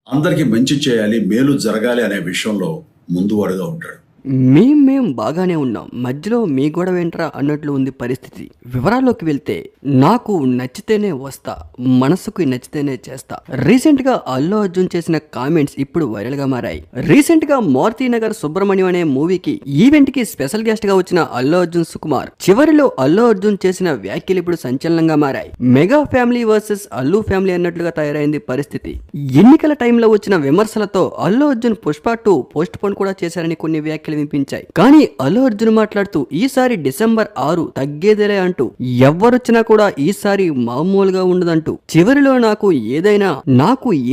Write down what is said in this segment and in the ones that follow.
అందరికీ మంచి చేయాలి, మేలు జరగాలి అనే విషయంలో ముందువాడుగా ఉంటాడు. మేం బాగానే ఉన్నాం, మధ్యలో మీ గొడవ ఏంట్రా అన్నట్లు ఉంది పరిస్థితి. వివరాల్లోకి వెళ్తే, నాకు నచ్చితేనే వస్తా, మనసుకు నచ్చితేనే చేస్తా. రీసెంట్ గా అల్లు అర్జున్ చేసిన కామెంట్స్ ఇప్పుడు వైరల్ గా మారాయి. రీసెంట్ గా మారుతినగర్ సుబ్రహ్మణ్యం అనే మూవీకి ఈవెంట్ కి స్పెషల్ గెస్ట్ గా వచ్చిన అల్లు అర్జున్ సుకుమార్ చివరిలో అల్లు అర్జున్ చేసిన వ్యాఖ్యలు ఇప్పుడు సంచలనంగా మారాయి. Mega family versus Allu family అన్నట్లుగా తయారైంది పరిస్థితి. ఎన్నికల టైంలో వచ్చిన విమర్శలతో అల్లు అర్జున్ పుష్ప 2 పోస్ట్ పోన్ కూడా చేశారని కొన్ని వ్యాఖ్యలు వినిపించాయి. కానీ అల్లు అర్జున్ మాట్లాడుతూ ఈసారి డిసెంబర్ 6 తగ్గేదేలే అంటూ, ఎవరొచ్చినా కూడా ఈసారి మామూలుగా ఉండదంటూ, చివరిలో నాకు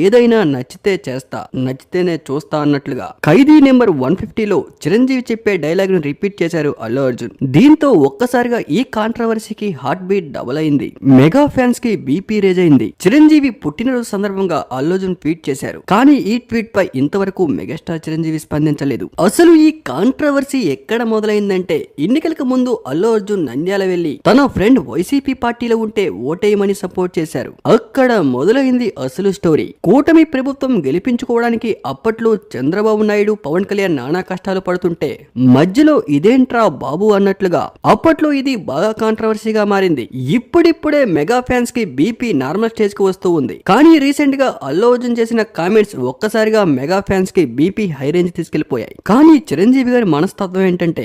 ఏదైనా నచ్చితే చేస్తా, నచ్చితేనే చూస్తా అన్నట్లుగా ఖైదీ నెంబర్ 150లో చిరంజీవి చెప్పే డైలాగ్ ను రిపీట్ చేశారు అల్లు అర్జున్. దీంతో ఒక్కసారిగా ఈ కాంట్రవర్సీకి హార్ట్ బీట్ డబుల్ అయింది. మెగా ఫ్యాన్స్ కి బీపీ రేజ్ అయింది. చిరంజీవి పుట్టినరోజు సందర్భంగా అల్లు అర్జున్ ట్వీట్ చేశారు. కానీ ఈ ట్వీట్ పై ఇంతవరకు మెగాస్టార్ చిరంజీవి స్పందించలేదు. అసలు ఈ కాంట్రవర్సీ ఎక్కడ మొదలైందంటే, ఎన్నికలకు ముందు అల్లు అర్జున్ నంద్యాల వెళ్లి తన ఫ్రెండ్ వైసీపీ పార్టీలో ఉంటే ఓటేయమని సపోర్ట్ చేశారు. అక్కడ మొదలైంది అసలు స్టోరీ. కూటమి ప్రభుత్వం గెలిపించుకోవడానికి అప్పట్లో చంద్రబాబు నాయుడు, పవన్ కళ్యాణ్ నానా కష్టాలు పడుతుంటే మధ్యలో ఇదేంట్రా బాబు అన్నట్లుగా అప్పట్లో ఇది బాగా కాంట్రవర్సీగా మారింది. ఇప్పుడిప్పుడే మెగా ఫ్యాన్స్ కి బీపీ నార్మల్ స్టేజ్ కు వస్తూ ఉంది. కానీ రీసెంట్ గా అల్లు అర్జున్ చేసిన కామెంట్స్ ఒక్కసారిగా మెగా ఫ్యాన్స్ కి బీపీ హై రేంజ్ తీసుకెళ్లిపోయాయి. కానీ చిరంజీవి గారి మనస్తత్వం ఏంటంటే,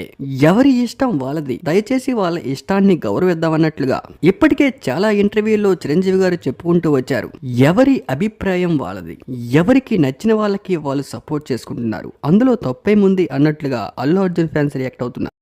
ఎవరి ఇష్టం వాళ్ళది, దయచేసి వాళ్ళ ఇష్టాన్ని గౌరవిద్దామన్నట్లుగా ఇప్పటికే చాలా ఇంటర్వ్యూల్లో చిరంజీవి గారు చెప్పుకుంటూ వచ్చారు. ఎవరి అభిప్రాయం వాళ్ళది, ఎవరికి నచ్చిన వాళ్ళకి వాళ్ళు సపోర్ట్ చేసుకుంటున్నారు, అందులో తప్పేముంది అన్నట్లుగా అల్లు అర్జున్ ఫ్యాన్స్ రియాక్ట్ అవుతున్నారు.